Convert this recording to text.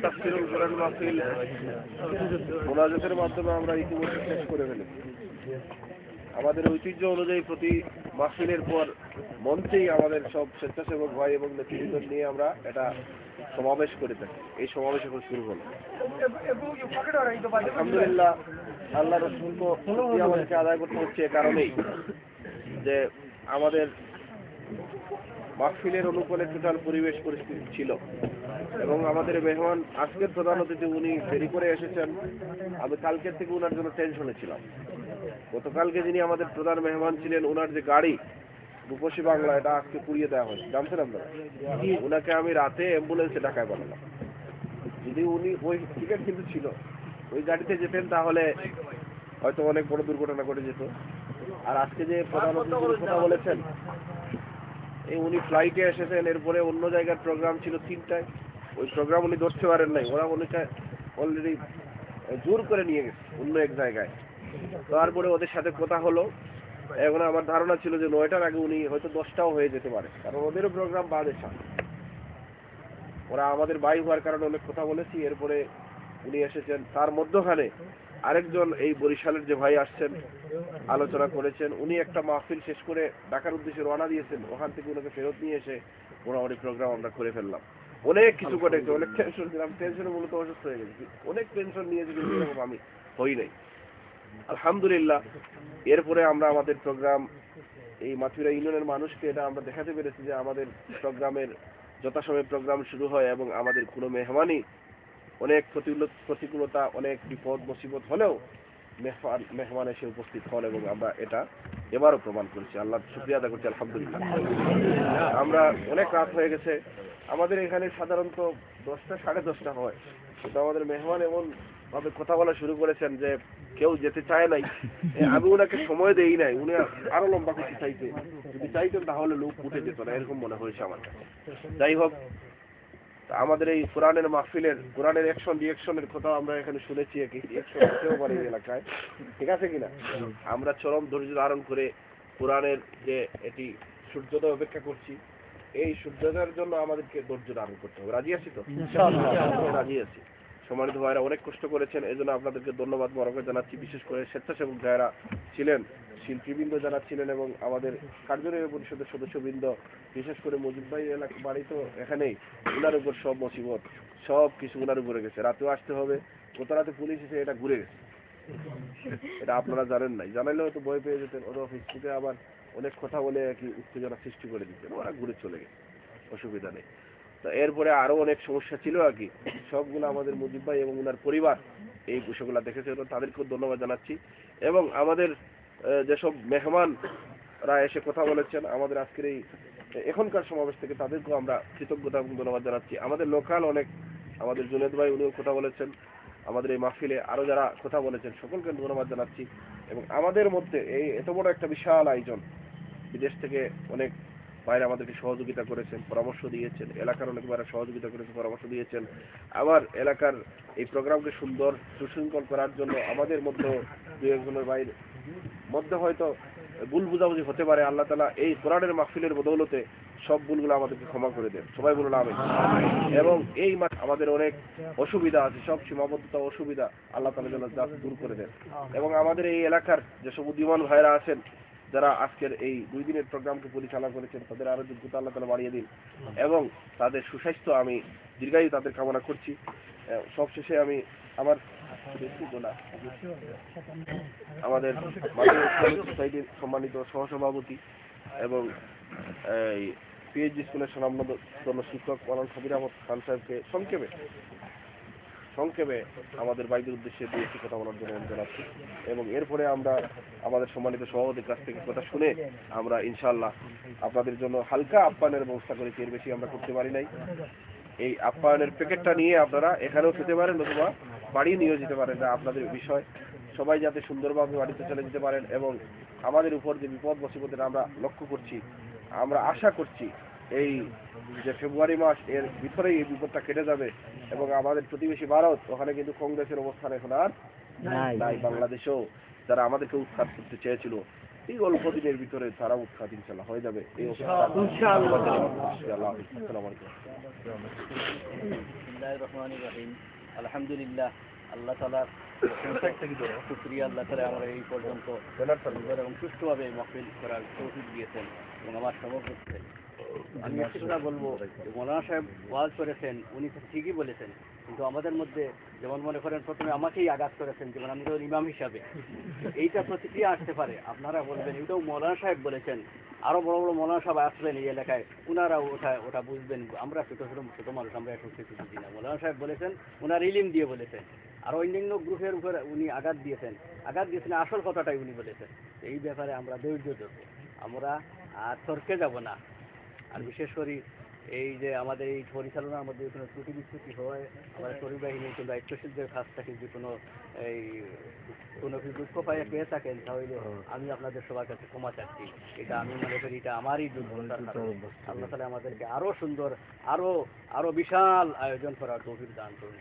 তাফসীরুল কোরআন মাহফিল মুনাজাতের মাধ্যমে আমরা ইতিমধ্যে শেষ করে ফেলেছি। আমাদের ঐতিহ্য অনুযায়ী প্রতি মাহফিলের পর মঞ্চেই আমাদের সব স্বেচ্ছাসেবক ভাই এবং নেতৃবৃন্দ নিয়ে আমরা এটা সমাবেশ করে থাকি। এই সমাবেশ এখন শুরু হলো। আলহামদুলিল্লাহ, আল্লাহ রাসূলকে আমাদেরকে আদায় করতে হচ্ছে এ কারণেই যে আমাদের মাহফিলের অনুকূলে টোটাল পরিবেশ পরিস্থিতি ছিল এবং আমাদের মেহমান আজকের প্রধান অতিথি উনি দেরি করে এসেছেন। আমি কালকের থেকে ওনার জন্য টেনশনে ছিলাম। গতকালকে যিনি আমাদের প্রধান মেহমান ছিলেন, ওনার যে গাড়ি রূপসী বাংলা, এটা আজকে পুড়িয়ে দেওয়া হয়েছে, জানতেন আপনারা? ওনাকে আমি রাতে অ্যাম্বুলেন্সে ঢাকায় পাঠালাম। যদি উনি ওই টিকিট কিন্তু ছিল, ওই গাড়িতে যেতেন তাহলে হয়তো অনেক বড় দুর্ঘটনা ঘটে যেত। আর আজকে যে প্রধান অতিথির কথা বলেছেন, এই উনি ফ্লাইটে এসেছেন, এরপরে অন্য জায়গার প্রোগ্রাম ছিল 3টায়, ওই প্রোগ্রাম উনি ধরতে পারেন নাই। ওরা উনিকে অলরেডি জোর করে নিয়ে গেছে অন্য এক জায়গায়। তারপরে ওদের সাথে কথা হলো। এখন আমার ধারণা ছিল যে 9টার আগে উনি হয়তো 10টাও হয়ে যেতে পারে, কারণ ওদেরও প্রোগ্রাম বাদেশা। ওরা আমাদের বাই হওয়ার কারণে অনেক কথা বলেছি। এরপরে উনি এসেছেন, তার মধ্যখানে আরেকজন এই বরিশালের যে ভাই আসছেন আলোচনা করেছেন। উনি একটা মাহফিল শেষ করে ঢাকার উদ্দেশ্যে রওনা দিয়েছেন, ওখান থেকে ওনাকে ফেরত নিয়ে এসে মোটামুটি প্রোগ্রাম আমরা করে ফেললাম। অনেক কিছু ঘটেছে, অনেক টেনশন ছিলাম, টেনশনে মূলত অসুস্থ হয়ে গেছি, অনেক টেনশন নিয়েছি, কিন্তু এরকম আমি হই নাই। আলহামদুলিল্লাহ, এরপরে আমরা আমাদের প্রোগ্রাম এই মাথুরা ইউনিয়নের মানুষকে এটা আমরা দেখাতে পেরেছি যে আমাদের প্রোগ্রামের যথাসময়ে প্রোগ্রাম শুরু হয় এবং আমাদের কোনো মেহমানই অনেক প্রতিকূলতা, অনেক বিপদ মুসিবত হলেও মেহমান এসে উপস্থিত হন এবং আমরা এটা এবারও প্রমাণ করেছি। আল্লাহর শুকরিয়া আদায় করছি, আলহামদুলিল্লাহ। আমরা অনেক রাত হয়ে গেছে। আমাদের এখানে সাধারণত 10টা সাড়ে 10টা হয়, কিন্তু আমাদের মেহমান এমন ভাবে কথা বলা শুরু করেছেন যে কেউ যেতে চায় নাই। আমি ওনাকে সময় দেই নাই, উনি আরো লম্বা কিছু চাইতে, যদি চাইতেন তাহলে লোক উঠে যেত না, এরকম মনে হয়েছে আমার কাছে। যাই হোক, আমাদের এই কোরআনের মাহফিলের কোরআনের অ্যাকশন রিঅ্যাকশনের কথা আমরা এখানে শুনেছি, একশো পারি এলাকায়, ঠিক আছে কিনা? আমরা চরম ধৈর্য ধারণ করে কোরআনের যে এটি সূর্যোদয় অপেক্ষা করছি, এই সূর্যোদয়ের জন্য আমাদেরকে ধৈর্য ধারণ করতে হবে। রাজি আছি তো? রাজি আছি। সম্মানিত ভাইরা অনেক কষ্ট করেছেন, এই জন্য আপনাদেরকে ধন্যবাদ মরকে জানাচ্ছি। বিশেষ করে স্বেচ্ছাসেবক যারা ছিলেন, শিল্পীবৃন্দ যারা ছিলেন এবং আমাদের কার্যনির্বাহী পরিষদের সদস্যবৃন্দ, বিশেষ করে মুজিব ভাই এলাকা বাড়ি তো এখানেই, উনার উপর সব মুসিবত সব কিছু উনার উপরে গেছে। রাতেও আসতে হবে, গত রাতে পুলিশ এসে এটা ঘুরে গেছে, এটা আপনারা জানেন নাই, জানাইলে হয়তো ভয় পেয়ে যেতেন। ওরা অফিস থেকে আবার অনেক কথা বলে কি উত্তেজনা সৃষ্টি করে দিতেন, ওরা ঘুরে চলে গেছে, অসুবিধা নেই। তো এরপরে আরো অনেক সমস্যা ছিল আর কি, সবগুলো আমাদের মুজিব ভাই এবং ওনার পরিবার এই বিষয়গুলো দেখেছে, তাদেরকেও ধন্যবাদ জানাচ্ছি। এবং আমাদের যেসব মেহমানরা এসে কথা বলেছেন আমাদের আজকের এই এখনকার সমাবেশ থেকে, তাদেরকেও আমরা কৃতজ্ঞতা এবং ধন্যবাদ জানাচ্ছি। আমাদের লোকাল অনেক, আমাদের জুনেদ ভাই উনিও কথা বলেছেন, আমাদের এই মাহফিলে আরো যারা কথা বলেছেন সকলকে ধন্যবাদ জানাচ্ছি। এবং আমাদের মধ্যে এই এত বড় একটা বিশাল আয়োজন, বিদেশ থেকে অনেক বাইরে আমাদেরকে সহযোগিতা করেছেন, পরামর্শ দিয়েছেন, এলাকার অনেক বাইরে সহযোগিতা করেছেন, পরামর্শ দিয়েছেন। আবার এলাকার এই প্রোগ্রামকে সুন্দর সুশৃঙ্খল করার জন্য আমাদের মধ্যে দু একজনের বাইরে মধ্যে হয়তো ভুল বুঝাবুঝি হতে পারে। আল্লাহ তাআলা এই কোরআনের মাহফিলের বদৌলতে সব ভুলগুলো আমাদেরকে ক্ষমা করে দেন, সবাই বলুন আমিন। এবং এই আমাদের অনেক অসুবিধা আছে, সব সীমাবদ্ধতা অসুবিধা আল্লাহ তাআলা যেন দূর করে দেন। এবং আমাদের এই এলাকার যেসব উদীয়মান ভাইরা আছেন, যারা আজকের এই 2 দিনের প্রোগ্রামকে পরিচালনা করেছেন, তাদের আরো যোগ্যতা আল্লাহ তাআলা বাড়িয়ে দিন এবং তাদের সুস্বাস্থ্য আমি দীর্ঘায়ু তাদের কামনা করছি। সবশেষে আমি আমার আমাদের সোসাইটির সম্মানিত সহসভাপতি এবং এই পিএইচডি স্কুলের স্বনামধন্য শিক্ষক মাওলানা সাবির আহমদ খান সাহেবকে সংক্ষেপে আমাদের বাইদের উদ্দেশ্যে দুটি কথা বলার জন্য অনুরোধ জানাচ্ছি। এবং এরপরে আমরা আমাদের সম্মানিত সভাপতির কাছ থেকে কথা শুনে আমরা ইনশাআল্লাহ আপনাদের জন্য হালকা আপ্যায়নের ব্যবস্থা করেছি, এর বেশি আমরা করতে পারি নাই। এই আপ্যায়নের প্যাকেটটা নিয়ে আপনারা এখানেও খেতে পারেন অথবা বাড়ি নিয়েও যেতে পারেন, এটা আপনাদের বিষয়। সবাই যাতে সুন্দরভাবে বাড়িতে চলে যেতে পারেন এবং আমাদের উপর যে বিপদ মুসিবতের আমরা লক্ষ্য করছি, আমরা আশা করছি এই যে ফেব্রুয়ারি মাস এর ভিতরেই এই বিপদটা কেটে যাবে। এবং আমাদের প্রতিবেশী ভারত, ওখানে কিন্তু কংগ্রেসের অবস্থান এখন আর নাই। বাংলাদেশেও যারা আমাদেরকে উৎখাত করতে চেয়েছিল, এই অল্প দিনের ভিতরে তারা উৎখাত ইনশাল্লাহ হয়ে যাবে এই ইনশাআল্লাহ। আসসালামু আলাইকুম। বিসমিল্লাহির রহমানির রহিম। আলহামদুলিল্লাহ, আল্লাহ তাআলার শুকরিয়া, আল্লাহ তাআলা আমরা এই পর্যন্ত সুন্দর এবং সুষ্ঠুভাবে মাহফিল করার তৌফিক দিয়েছেন এবং আমার সমগ্র আমি একটি কথা বলবো, মৌলানা সাহেব ওয়াজ করেছেন, উনি ঠিকই বলেছেন, কিন্তু আমাদের মধ্যে যেমন মনে করেন প্রথমে আমাকেই আঘাত করেছেন, যেমন আমি তো ইমাম হিসাবে এইটা প্রতিক্রিয়া আসতে পারে, আপনারা বলবেন এটাও মৌলানা সাহেব বলেছেন, আরো বড় বড় মৌলানা সাহেব আসবেন এই এলাকায়, ওনারাও ওটা বুঝবেন, আমরা ছোট মানুষ, আমরা এখন কিছু বুঝি না। মৌলানা সাহেব বলেছেন, ওনার ইলিম দিয়ে বলেছেন, আর অন্যান্য গ্রুপের উপর উনি আঘাত দিয়েছেন আসল কথাটাই উনি বলেছেন। এই ব্যাপারে আমরা ধৈর্য ধরবো, আমরা আর তর্কে যাব না। আর বিশেষ করে এই যে আমাদের এই পরিচালনার মধ্যে কোনো ত্রুটি বিচ্যুতি হয়, আমাদের শরীর বাহিনী কিন্তু দায়িত্বশীলদের কাছ থেকে যদি কোনো দুঃখ পেয়ে থাকেন, তাহলে আমি আপনাদের সবার কাছে ক্ষমা চাচ্ছি। এটা আমি মনে করি এটা আমারই দুর্বলতার কারণে। আল্লাহ তাআলা আমাদেরকে আরো সুন্দর, আরো বিশাল আয়োজন করার তৌফিক দান করুন।